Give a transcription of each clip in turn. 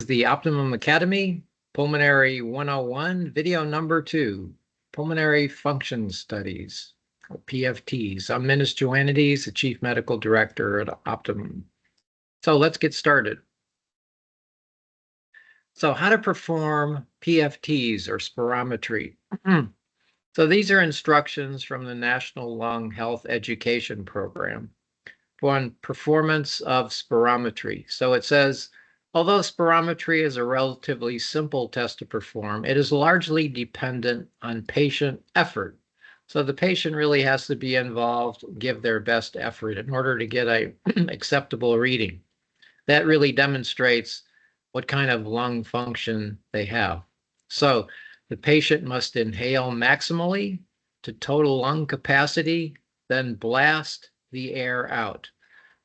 the Optimum Academy, Pulmonary 101, video number 2, Pulmonary Function Studies, or PFTs. I'm Menace Joannides, the Chief Medical Director at Optimum. So let's get started. So how to perform PFTs or spirometry. So these are instructions from the National Lung Health Education Program on performance of spirometry. So it says, although spirometry is a relatively simple test to perform, it is largely dependent on patient effort. So the patient really has to be involved, give their best effort in order to get a acceptable reading. That really demonstrates what kind of lung function they have. So the patient must inhale maximally to total lung capacity, then blast the air out.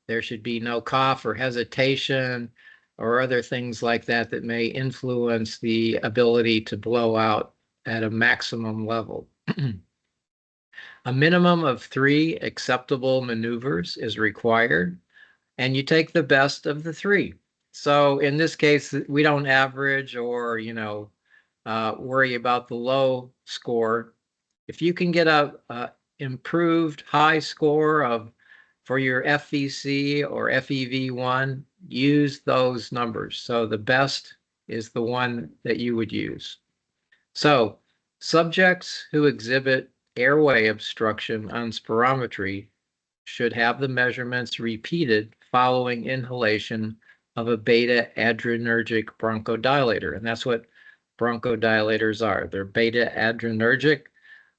There should be no cough or hesitation or other things like that that may influence the ability to blow out at a maximum level. A minimum of 3 acceptable maneuvers is required, and you take the best of the 3. So in this case, we don't average or, worry about the low score. If you can get a improved high score for your FVC or FEV1, use those numbers. So the best is the one that you would use. So subjects who exhibit airway obstruction on spirometry should have the measurements repeated following inhalation of a beta-adrenergic bronchodilator. And that's what bronchodilators are. They're beta-adrenergic.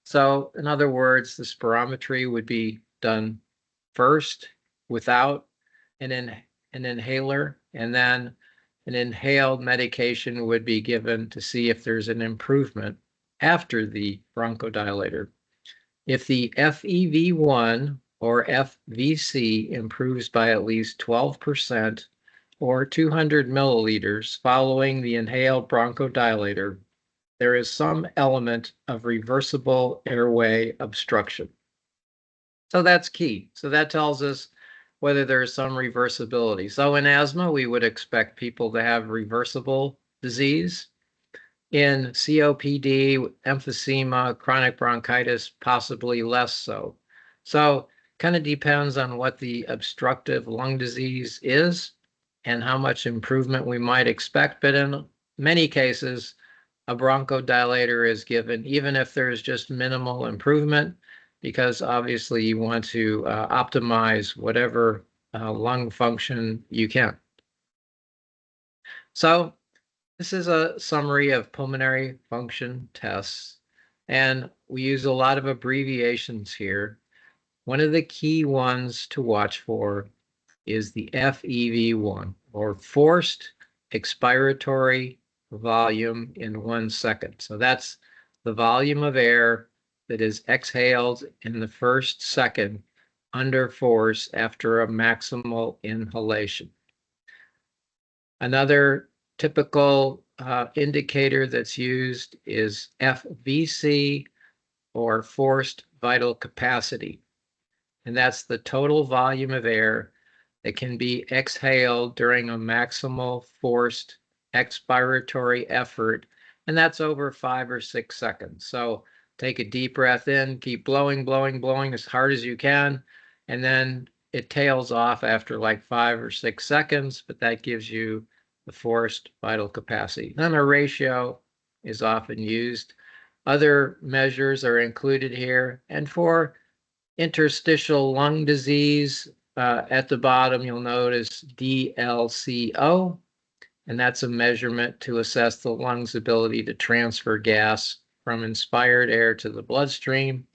So in other words, the spirometry would be done first without an inhaler, and then an inhaled medication would be given to see if there's an improvement after the bronchodilator. If the FEV1 or FVC improves by at least 12% or 200 milliliters following the inhaled bronchodilator, there is some element of reversible airway obstruction. So that's key. So that tells us whether there's some reversibility. So in asthma, we would expect people to have reversible disease. In COPD, emphysema, chronic bronchitis, possibly less so. So kind of depends on what the obstructive lung disease is and how much improvement we might expect. But in many cases, a bronchodilator is given even if there's just minimal improvement, because obviously you want to optimize whatever lung function you can. So this is a summary of pulmonary function tests, and we use a lot of abbreviations here. One of the key ones to watch for is the FEV1, or forced expiratory volume in 1 second. So that's the volume of air that is exhaled in the first second under force after a maximal inhalation. Another typical indicator that's used is FVC, or forced vital capacity. And that's the total volume of air that can be exhaled during a maximal forced expiratory effort. And that's over 5 or 6 seconds. So take a deep breath in, keep blowing, blowing, blowing as hard as you can. And then it tails off after like 5 or 6 seconds, but that gives you the forced vital capacity. Then a ratio is often used. Other measures are included here. And for interstitial lung disease, at the bottom, you'll notice DLCO, and that's a measurement to assess the lung's ability to transfer gas from inspired air to the bloodstream.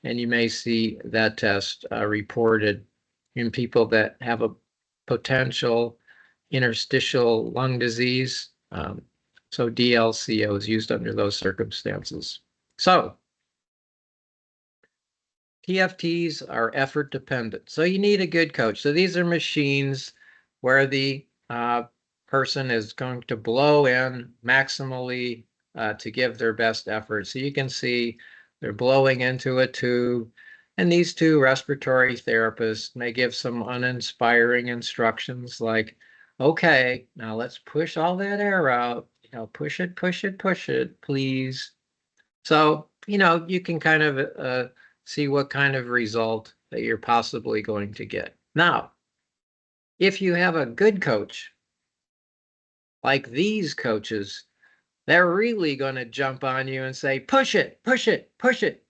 And you may see that test reported in people that have a potential interstitial lung disease. So DLCO is used under those circumstances. So PFTs are effort dependent. So you need a good coach. So these are machines where the person is going to blow in maximally to give their best effort. So you can see they're blowing into a tube, and these two respiratory therapists may give some uninspiring instructions like Okay, now let's push all that air out. Push it, push it, push it, please. So, you can kind of see what kind of result that you're possibly going to get. Now, if you have a good coach, like these coaches, they're really going to jump on you and say, push it, push it, push it.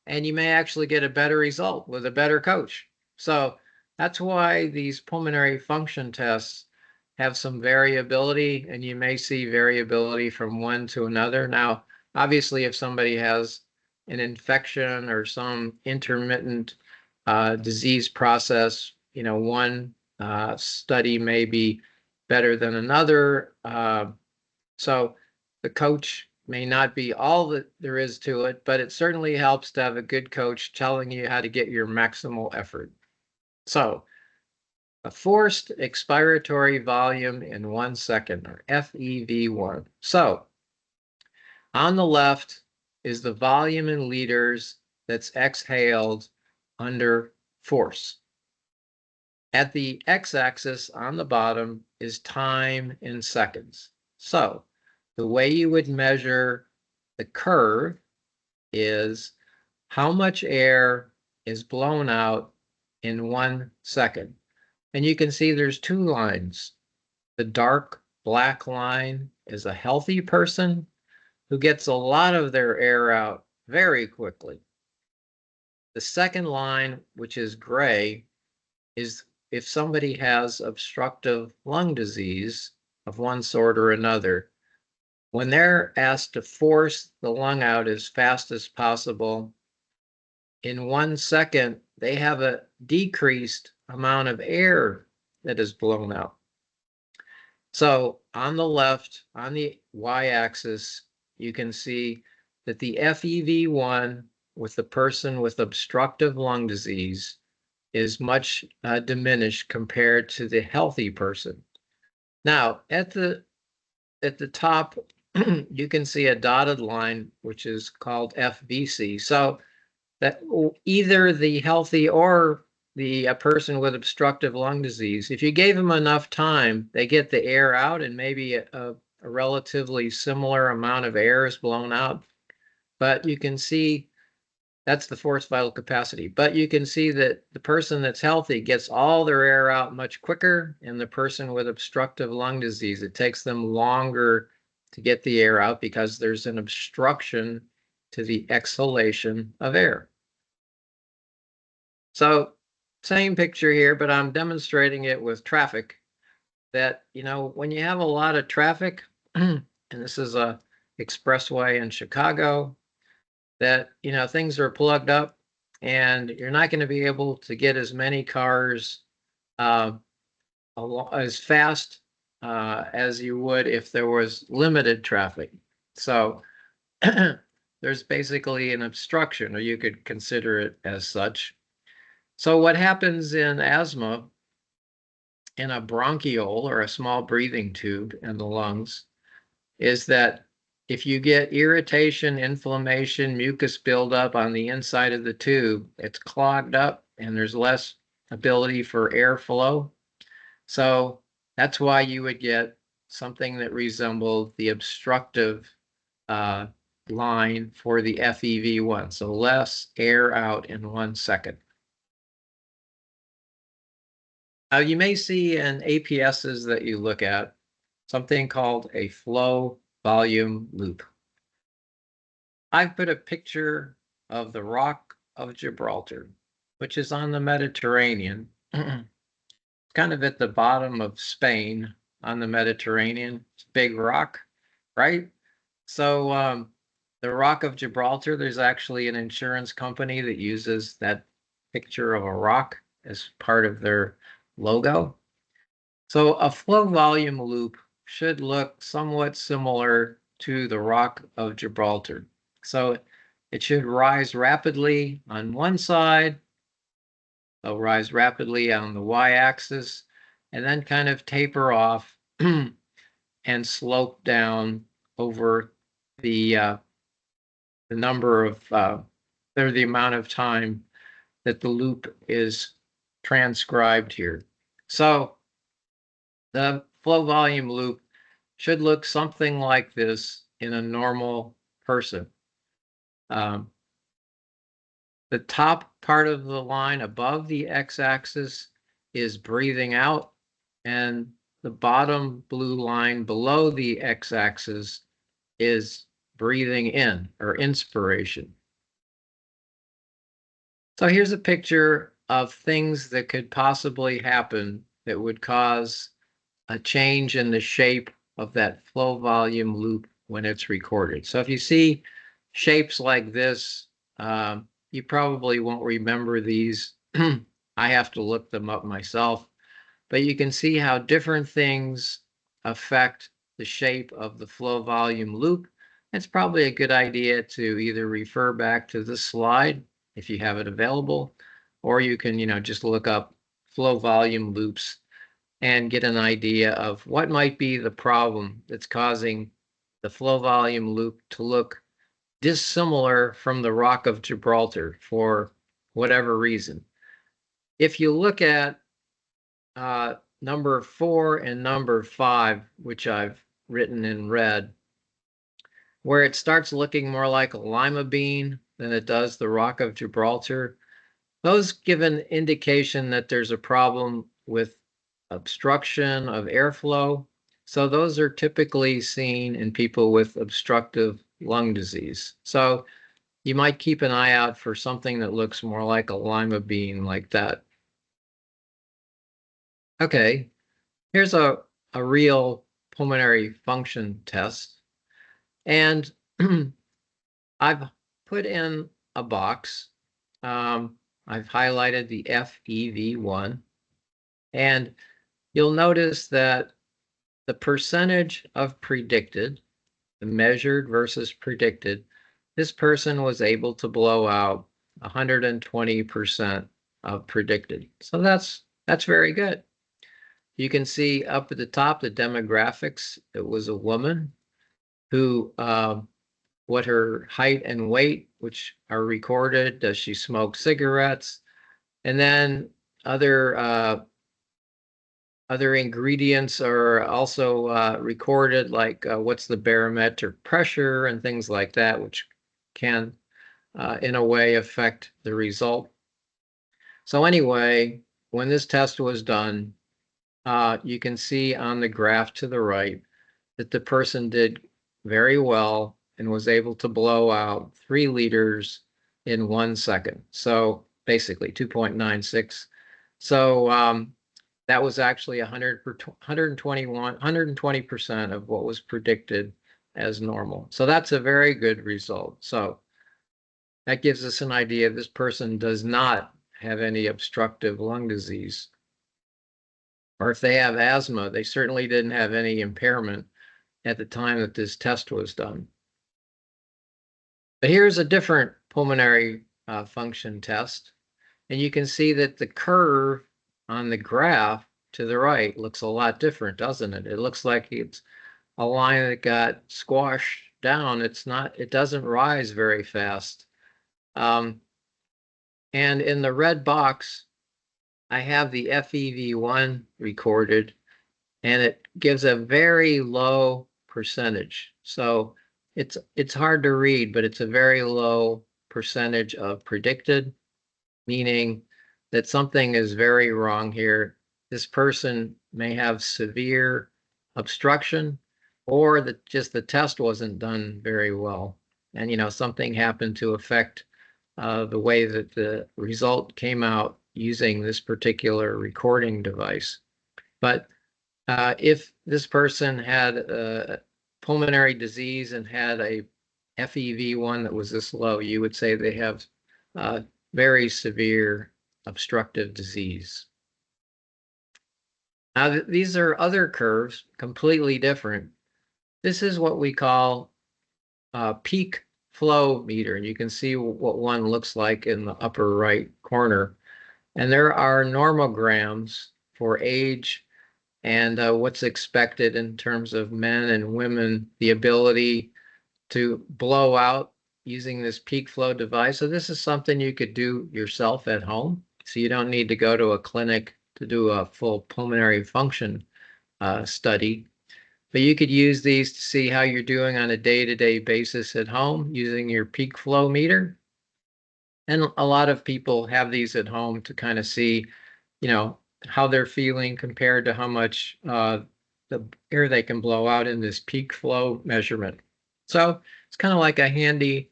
And you may actually get a better result with a better coach. So that's why these pulmonary function tests have some variability, and you may see variability from one to another. Now, obviously, if somebody has an infection or some intermittent disease process, one study may be better than another. So the coach may not be all that there is to it, but it certainly helps to have a good coach telling you how to get your maximal effort. So a forced expiratory volume in 1 second, or FEV1. So on the left is the volume in liters that's exhaled under force. At the x-axis on the bottom is time in seconds. So the way you would measure the curve is how much air is blown out in 1 second. And you can see there's two lines. The dark black line is a healthy person who gets a lot of their air out very quickly. The second line, which is gray, is if somebody has obstructive lung disease of one sort or another. When they're asked to force the lung out as fast as possible, in 1 second, they have a decreased amount of air that is blown out. So on the left, on the y-axis, you can see that the FEV1 with the person with obstructive lung disease is much diminished compared to the healthy person. Now, at the top, you can see a dotted line, which is called FVC. So that either the healthy or the person with obstructive lung disease, if you gave them enough time, they get the air out, and maybe a relatively similar amount of air is blown out. But you can see that's the forced vital capacity. But you can see that the person that's healthy gets all their air out much quicker, and the person with obstructive lung disease, it takes them longer to get the air out because there's an obstruction to the exhalation of air. So same picture here, but I'm demonstrating it with traffic, that, when you have a lot of traffic, and this is a expressway in Chicago, that, things are plugged up and you're not going to be able to get as many cars as fast as you would if there was limited traffic. So there's basically an obstruction, or you could consider it as such. So what happens in asthma, in a bronchiole or a small breathing tube in the lungs, is that if you get irritation, inflammation, mucus buildup on the inside of the tube, it's clogged up and there's less ability for airflow. So that's why you would get something that resembled the obstructive line for the FEV1. So less air out in 1 second. You may see in APSs that you look at something called a flow volume loop. I've put a picture of the Rock of Gibraltar, which is on the Mediterranean, kind of at the bottom of Spain on the Mediterranean. It's a big rock, right? So the Rock of Gibraltar, there's actually an insurance company that uses that picture of a rock as part of their logo. So a flow volume loop should look somewhat similar to the Rock of Gibraltar. So it should rise rapidly on one side, it'll rise rapidly on the y-axis, and then kind of taper off and slope down over the number of or the amount of time that the loop is transcribed here. So The flow volume loop should look something like this in a normal person. Um, the top part of the line above the x-axis is breathing out, and the bottom blue line below the x-axis is breathing in, or inspiration. So here's a picture of things that could possibly happen that would cause a change in the shape of that flow volume loop when it's recorded. So if you see shapes like this, you probably won't remember these. I have to look them up myself, but you can see how different things affect the shape of the flow volume loop. It's probably a good idea to either refer back to this slide if you have it available, or you can, just look up flow volume loops and get an idea of what might be the problem that's causing the flow volume loop to look dissimilar from the Rock of Gibraltar for whatever reason. If you look at number 4 and number 5, which I've written in red, where it starts looking more like a lima bean than it does the Rock of Gibraltar, those give an indication that there's a problem with obstruction of airflow. So those are typically seen in people with obstructive lung disease. So you might keep an eye out for something that looks more like a lima bean like that. Okay, here's a real pulmonary function test. And I've put in a box. I've highlighted the FEV1. And you'll notice that the percentage of predicted, the measured versus predicted, this person was able to blow out 120% of predicted. So that's very good. You can see up at the top, the demographics. It was a woman who, what her height and weight, which are recorded. Does she smoke cigarettes? And then other ingredients are also recorded, like what's the barometric pressure and things like that, which can, in a way, affect the result. So anyway, when this test was done, you can see on the graph to the right that the person did very well and was able to blow out 3 liters in 1 second. So basically 2.96. So that was actually 120% of what was predicted as normal. So that's a very good result. So that gives us an idea this person does not have any obstructive lung disease. Or if they have asthma, they certainly didn't have any impairment at the time that this test was done. But here's a different pulmonary function test. And you can see that the curve on the graph to the right looks a lot different, doesn't it? It looks like it's a line that got squashed down. It doesn't rise very fast. And in the red box, I have the FEV1 recorded, and it gives a very low percentage. So it's hard to read, but it's a very low percentage of predicted, meaning that something is very wrong here. This person may have severe obstruction, or that just the test wasn't done very well. And, something happened to affect the way that the result came out using this particular recording device. But if this person had pulmonary disease and had a FEV1 that was this low, you would say they have very severe obstructive disease. Now, these are other curves, completely different. This is what we call a peak flow meter, and you can see what one looks like in the upper right corner. And there are normograms for age and what's expected in terms of men and women, the ability to blow out using this peak flow device. So this is something you could do yourself at home. So you don't need to go to a clinic to do a full pulmonary function study. But you could use these to see how you're doing on a day-to-day basis at home using your peak flow meter. And a lot of people have these at home to kind of see, you know, how they're feeling compared to how much the air they can blow out in this peak flow measurement. So it's kind of like a handy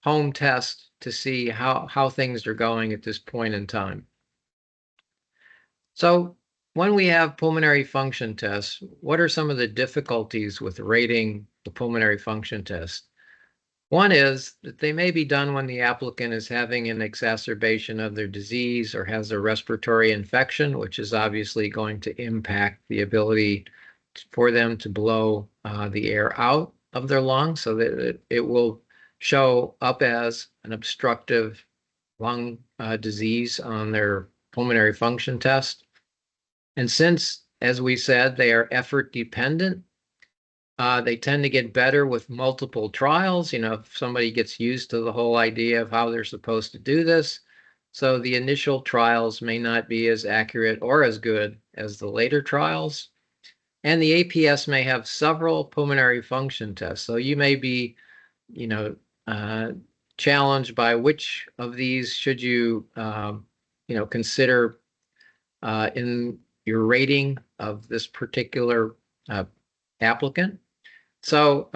home test to see how things are going at this point in time. So when we have pulmonary function tests, what are some of the difficulties with rating the pulmonary function test? One is that they may be done when the applicant is having an exacerbation of their disease or has a respiratory infection, which is obviously going to impact the ability for them to blow the air out of their lungs, so that it will show up as an obstructive lung disease on their pulmonary function test. And since, as we said, they are effort dependent, they tend to get better with multiple trials. If somebody gets used to the whole idea of how they're supposed to do this. So the initial trials may not be as accurate or as good as the later trials. And the APS may have several pulmonary function tests. So you may be, uh, challenged by which of these should you, consider in your rating of this particular applicant. So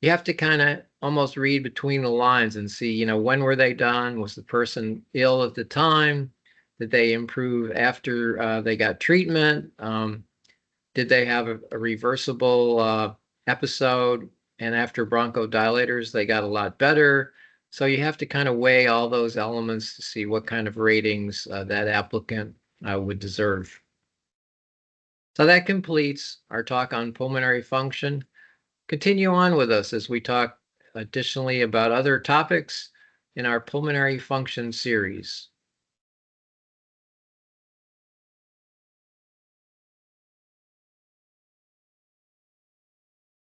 you have to kind of almost read between the lines and see, when were they done? Was the person ill at the time? Did they improve after they got treatment? Did they have a reversible episode? And after bronchodilators, they got a lot better. So you have to kind of weigh all those elements to see what kind of ratings that applicant would deserve. So that completes our talk on pulmonary function. Continue on with us as we talk additionally about other topics in our pulmonary function series.